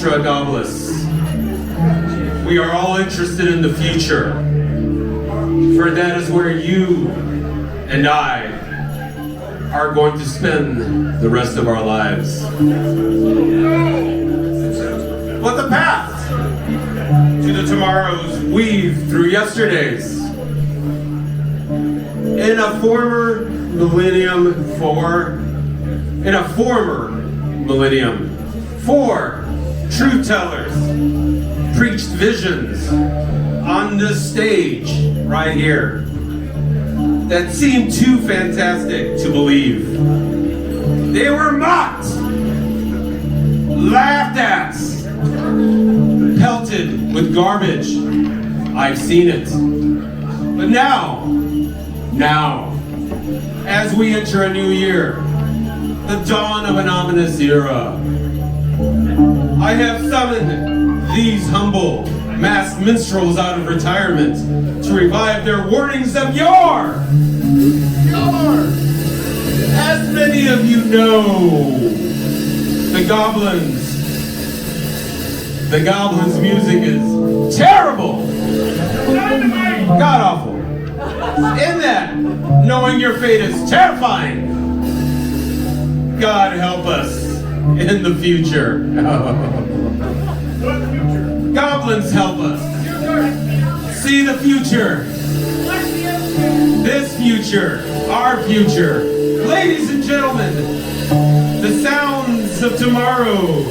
NOSTROGOBLUS. We are all interested in the future, for that is where you and I are going to spend the rest of our lives. But the past to the tomorrows weave through yesterdays. In a former millennium, four truth tellers preached visions on this stage right here that seemed too fantastic to believe. They were mocked, laughed at, pelted with garbage. I've seen it. But now, as we enter a new year, the dawn of an ominous era, I have summoned these humble masked minstrels out of retirement to revive their warnings of yore. As many of you know, the Goblins' music is terrible, god-awful. In that, knowing your fate is terrifying. God help us in the future. Goblins help us see the future. This future, our future. Ladies and gentlemen, the sounds of tomorrow.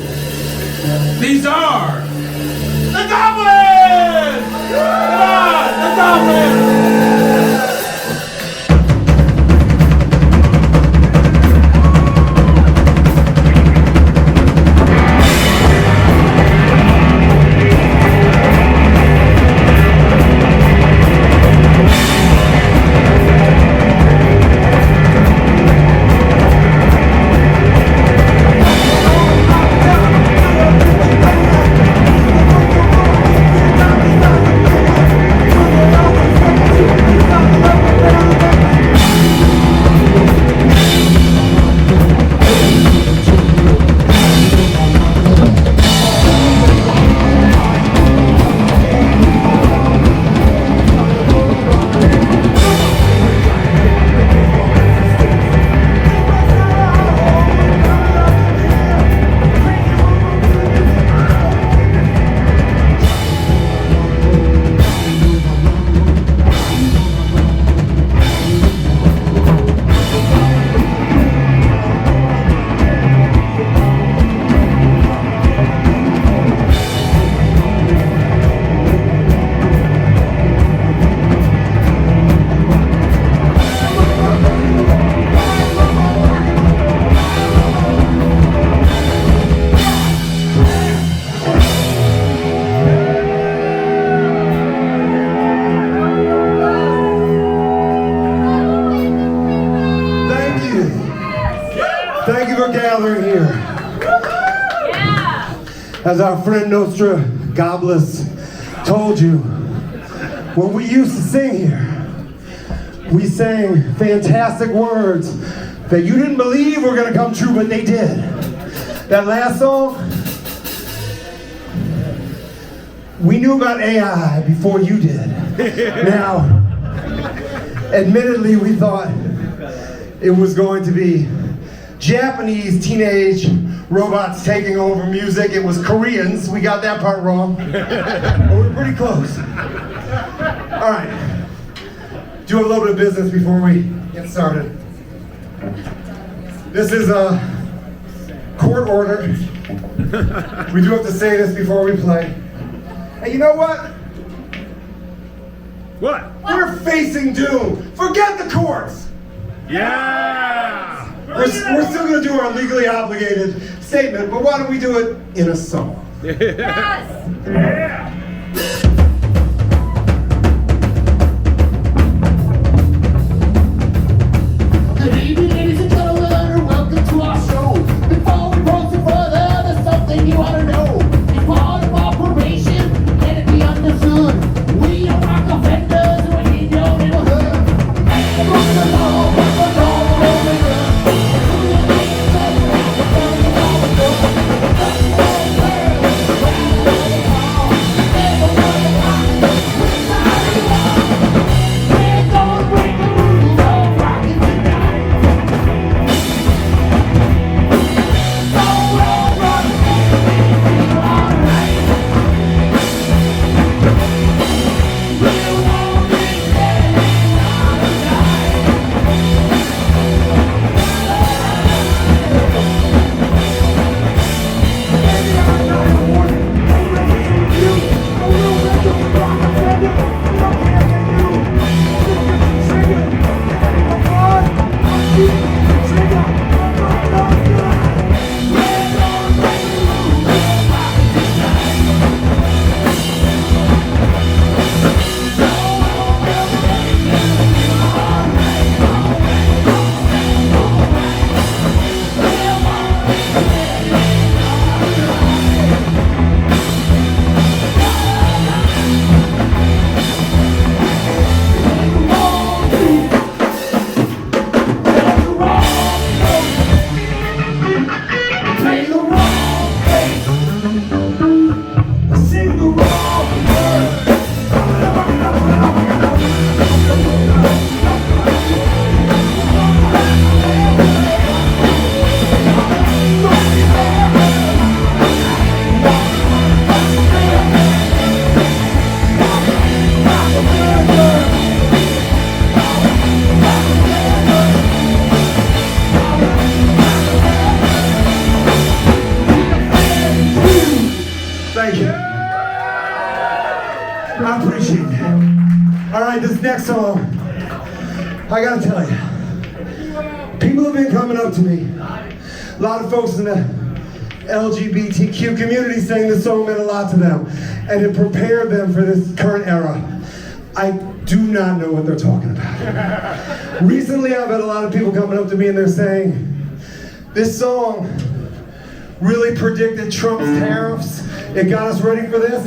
These are the Goblins! Come on, the Goblins! Thank you for gathering here. Yeah. As our friend NOSTROGOBLUS told you, when we used to sing here, we sang fantastic words that you didn't believe were going to come true, but they did. That last song, we knew about AI before you did. Now, admittedly, we thought it was going to be Japanese teenage robots taking over music. It was Koreans. We got that part wrong. But we're pretty close. All right. Do a little bit of business before we get started. This is a court order. We do have to say this before we play. Hey, you know what? What? We're facing doom. Forget the courts. Yeah! We're still going to do our legally obligated statement, but why don't we do it in a song? Yes. Yeah! Good evening, ladies and gentlemen, and welcome to our show. Before we proceed further, there's something you ought to know. It's part of operation, let it be understood. We are rock offenders, we're in your neighborhood. Rock the law, rock the law, rock the law. Who will make us rock the law, rock the law. next song, I gotta tell you, people have been coming up to me. A lot of folks in the LGBTQ community saying this song meant a lot to them, and it prepared them for this current era. I do not know what they're talking about. Recently, I've had a lot of people coming up to me and they're saying, this song really predicted Trump's tariffs. It got us ready for this.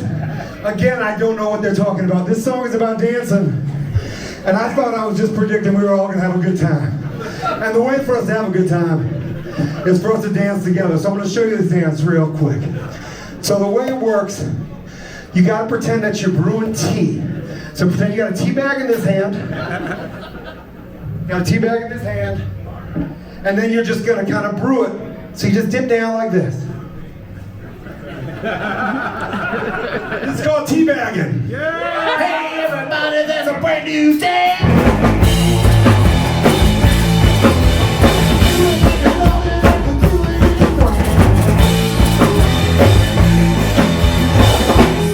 Again, I don't know what they're talking about. This song is about dancing. And I thought I was just predicting we were all gonna have a good time. And the way for us to have a good time is for us to dance together. So I'm gonna show you this dance real quick. So the way it works, you gotta pretend that you're brewing tea. So pretend you got a tea bag in this hand. You got a tea bag in this hand. And then you're just gonna kind of brew it. So you just dip down like this. This is called teabagging. Yeah! Hey everybody, there's a brand new day.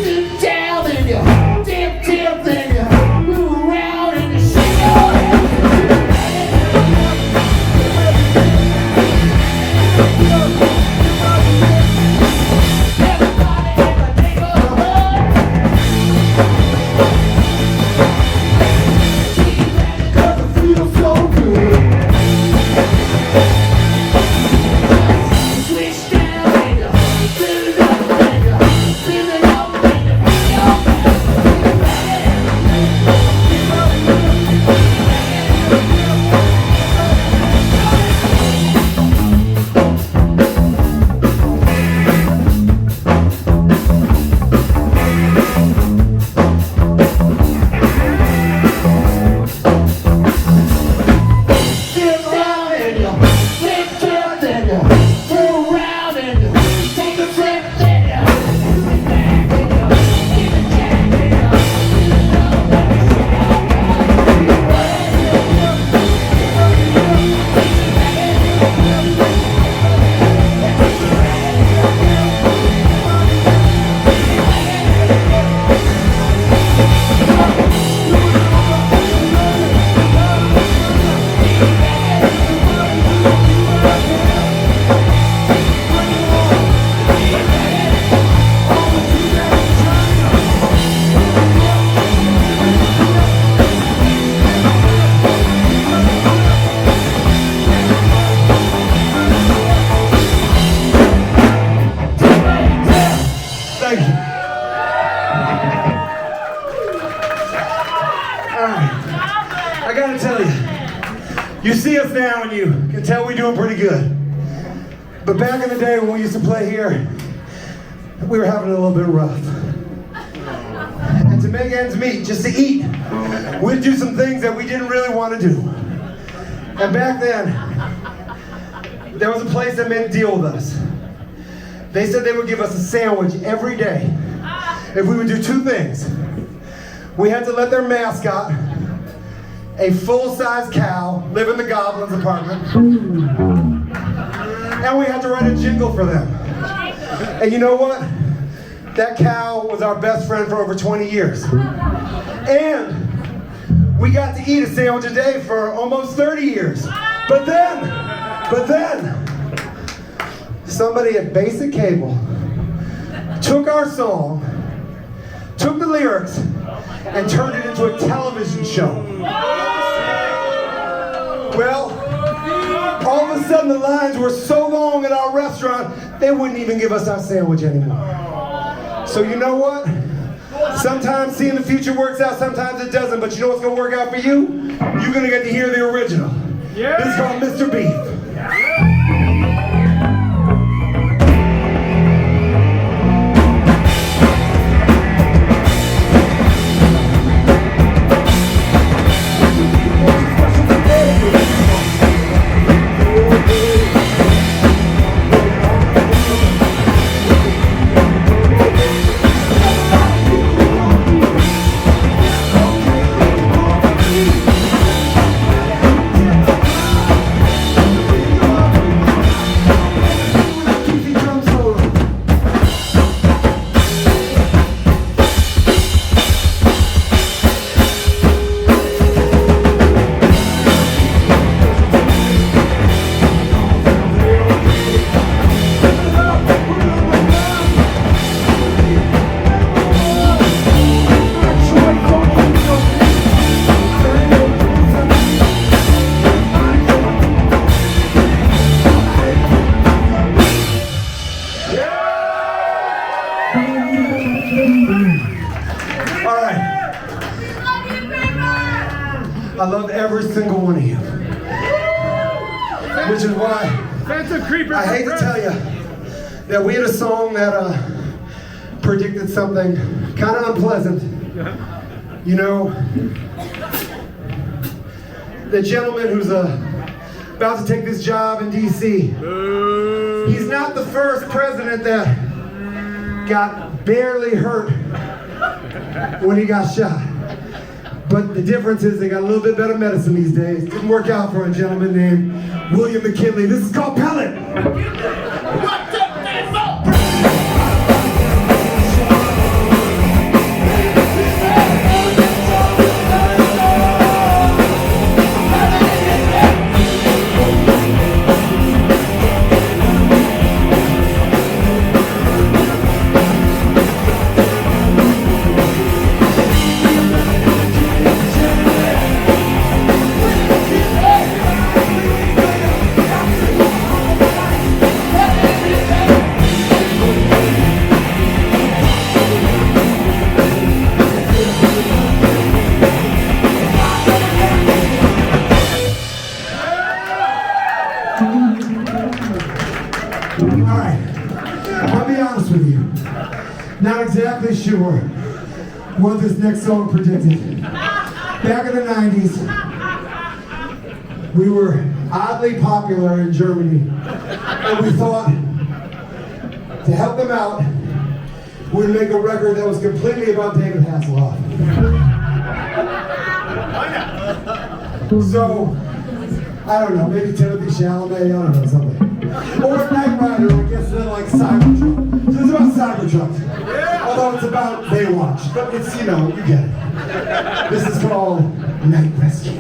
Sit down and you dip and you move around and you shake your head. Everybody in the neighborhood. Cause it feels so good. Switch down and you spin it up and you spin it up and you bring your sit down and you lift up and you go around and you take a trip and you move it back and you give it back and you Thank you. All right. I gotta tell you, you see us now and you can tell we're doing pretty good. But back in the day when we used to play here, we were having it a little bit rough. And to make ends meet, just to eat, we'd do some things that we didn't really want to do. And back then, there was a place that made a deal with us. They said they would give us a sandwich every day if we would do two things. We had to let their mascot, a full-size cow, live in the Goblins apartment. And we had to write a jingle for them. And you know what? That cow was our best friend for over 20 years. And we got to eat a sandwich a day for almost 30 years. But then, somebody at Basic Cable took our song, took the lyrics, and turned it into a television show. Well, all of a sudden the lines were so long at our restaurant, they wouldn't even give us our sandwich anymore. So you know what? Sometimes seeing the future works out, sometimes it doesn't, but you know what's gonna work out for you? You're gonna get to hear the original. Yeah. This is called Mr. Beef. love every single one of you. Which is why I hate to tell you that we had a song that predicted something kind of unpleasant. You know, the gentleman who's about to take this job in DC, he's not the first president that got barely hurt when he got shot. But the difference is they got a little bit better medicine these days. Didn't work out for a gentleman named William McKinley. This is called Pellet. What's up, man? Alright, I'll be honest with you. Not exactly sure what this next song predicted. Back in the 90s, we were oddly popular in Germany, and we thought to help them out, we'd make a record that was completely about David Hasselhoff. So, I don't know, maybe Timothy Chalamet, I don't know, something. Or Knight Rider, I guess they're like Cybertruck. So it's about Cybertruck. Although it's about Baywatch. But it's, you know, you get it. This is called Night Rescue.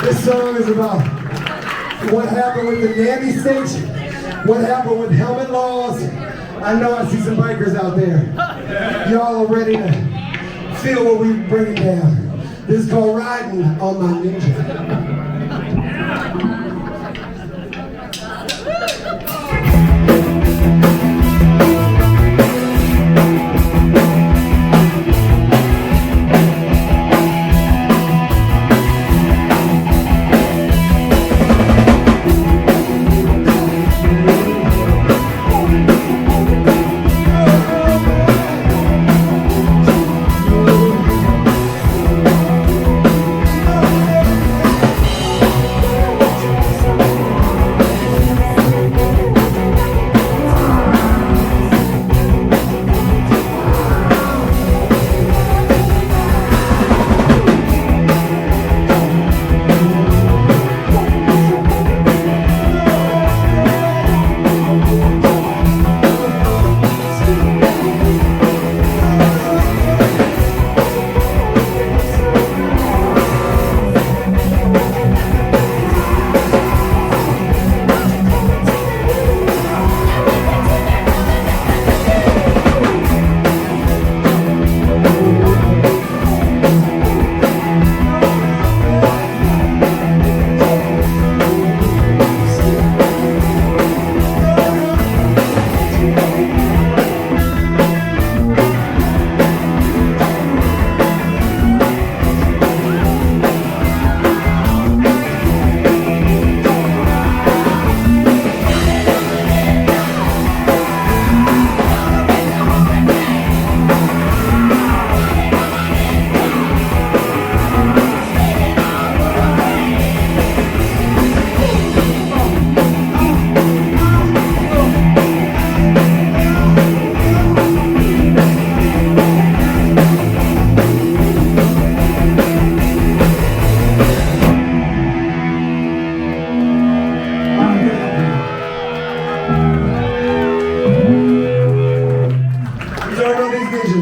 This song is about what happened with the Nanny State, what happened with helmet laws. I know I see some bikers out there. Y'all are ready to feel what we're bringing down. This is called Riding on My Ninja.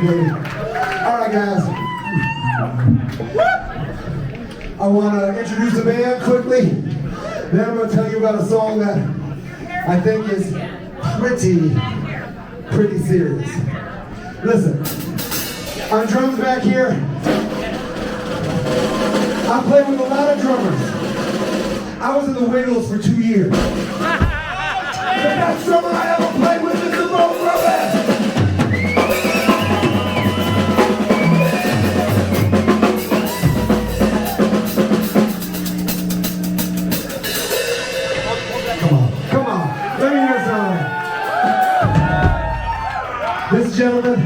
you, baby. All right, guys. I want to introduce the band quickly. Then I'm going to tell you about a song that I think is pretty serious. Listen, on drums back here, I played with a lot of drummers. I was in the Wiggles for 2 years. The best drummer I ever played with is the Bo Robin. Come on, let me hear some. This gentleman,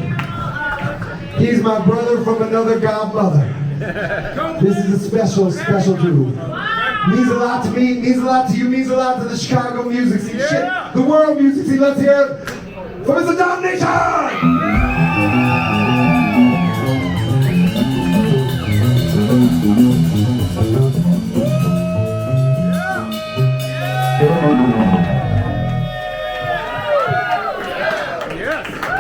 he's my brother from another godmother. This is a special dude. Means a lot to me, means a lot to you, means a lot to the Chicago music scene. Shit, the world music scene. Let's hear it from Mr. Domination!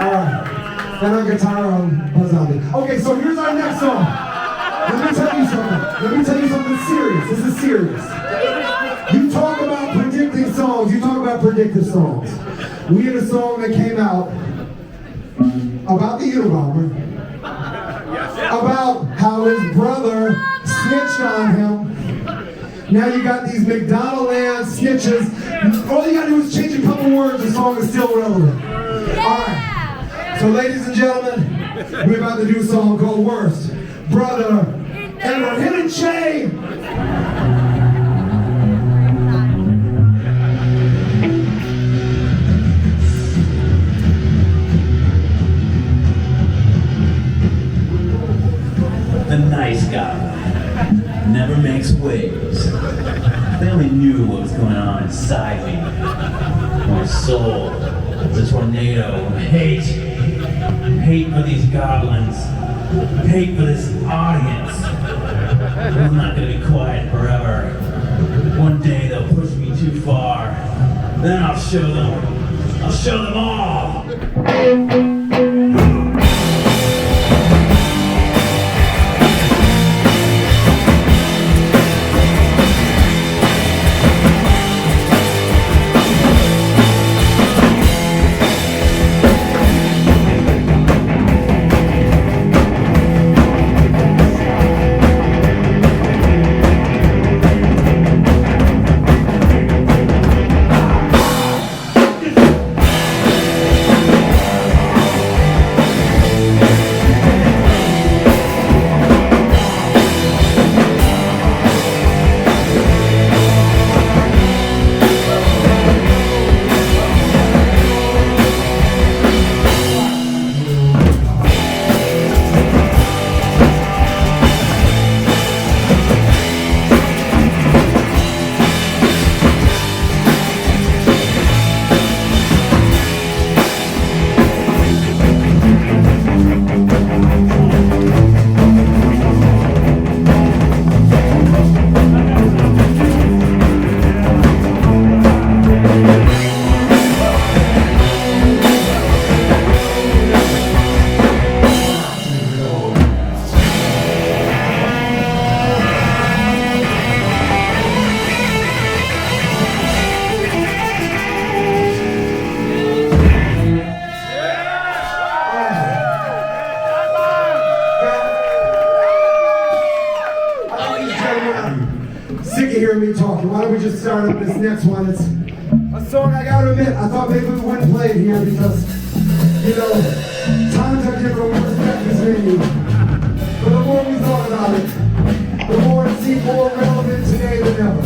Alright, and on guitar, Buzz Zombie. Okay, so here's our next song. Let me tell you something serious. This is serious. You talk about predicting songs. You talk about predictive songs. We had a song that came out about the Unabomber, about how his brother snitched on him. Now you got these McDonaldland snitches. All you gotta do is change a couple words, the song is still relevant. Alright. So ladies and gentlemen, we're about to do a song called Worst Brother Ever. Hidden Shame. The nice guy never makes waves. They only knew what was going on inside me. My soul was a tornado of hate. Hate for these goblins. Hate for this audience. I'm not gonna be quiet forever. One day they'll push me too far. Then I'll show them. I'll show them all. Why don't we just start up this next one? It's a song I gotta admit, I thought maybe we wouldn't play it here because, you know, times are different, we respect this venue. But the more we thought about it, the more it seemed more relevant today than ever.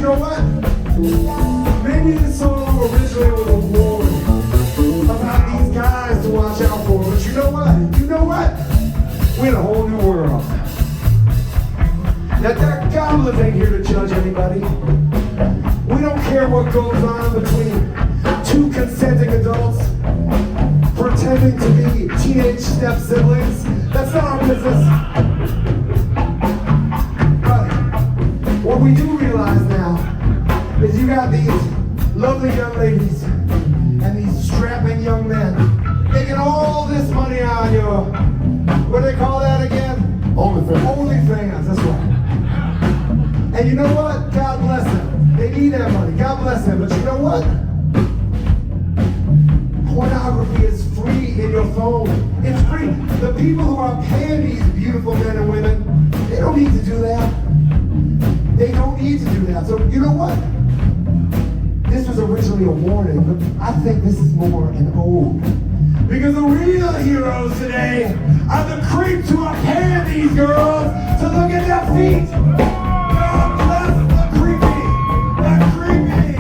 know what? Maybe this song originally was a warning about these guys to watch out for. But you know what? You know what? We're in a whole new world. Now, that Goblins ain't here to judge anybody. We don't care what goes on between two consenting adults pretending to be teenage step-siblings. That's not our business. But what we do realize now is you got these lovely young ladies and these strapping young men making all this money on your, what do they call that again? OnlyFans, that's right. And you know what? God bless them. They need that money. God bless them. But you know what? Pornography is free in your phone. It's free. The people who are paying these beautiful men and women, they don't need to do that. They don't need to do that. So you know what? This was originally a warning, but I think this is more an ode. Because the real heroes today are the creeps who are paying these girls to look at their feet. God bless the creepy. The creepy.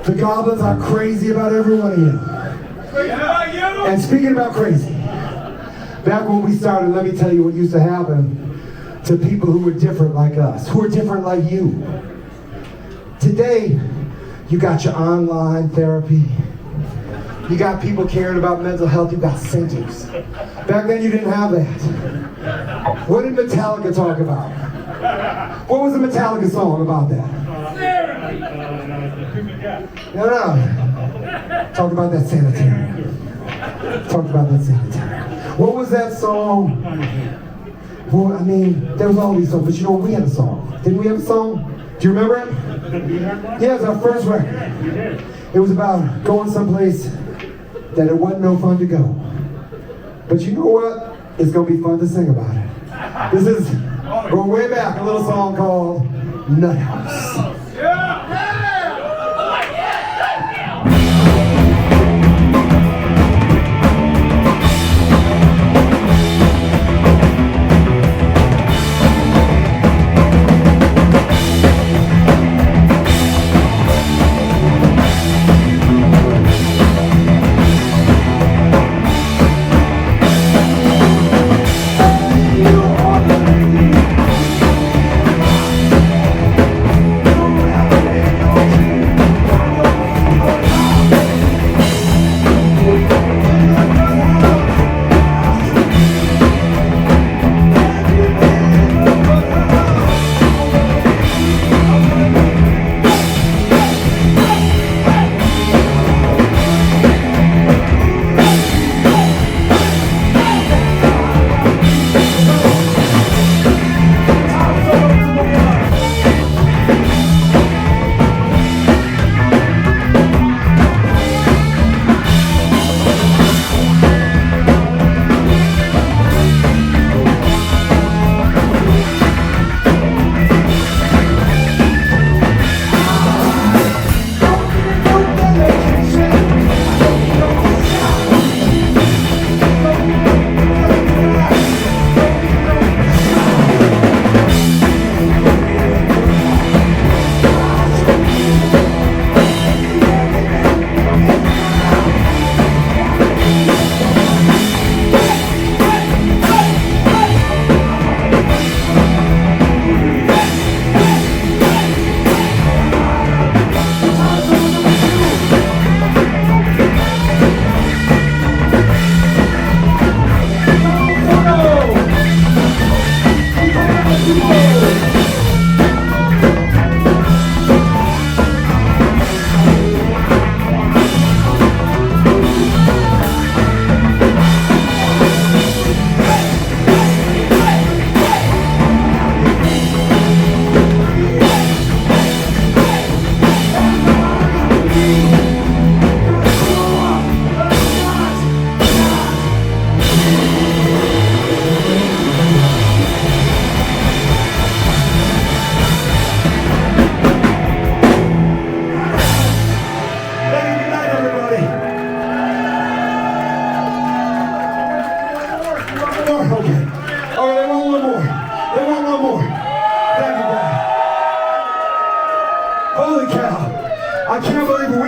The Goblins are crazy about every one of you. And speaking about crazy, back when we started, let me tell you what used to happen to people who were different like us, who are different like you. Today, you got your online therapy. You got people caring about mental health. You got centers. Back then, you didn't have that. What did Metallica talk about? What was the Metallica song about that? No. Talk about that sanitarium. Talk about that sanitarium. What was that song? Well, I mean, there was all these songs, but you know, we had a song. Didn't we have a song? Do you remember it? Yeah, it was our first record. It was about going someplace that it wasn't no fun to go. But you know what? It's gonna be fun to sing about it. This is going way back, a little song called Nut House.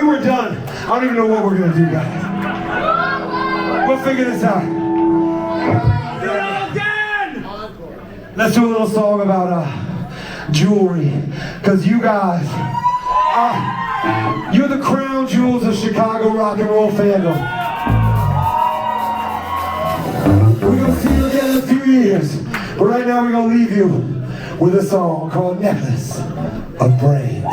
we're done. I don't even know what we're gonna do, guys. We'll figure this out. Do it all again! Let's do a little song about jewelry, because you guys, you're the crown jewels of Chicago rock and roll fandom. We're gonna see you again in a few years, but right now we're gonna leave you with a song called Necklace of Brains.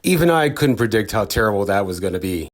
Even I couldn't predict how terrible that was going to be.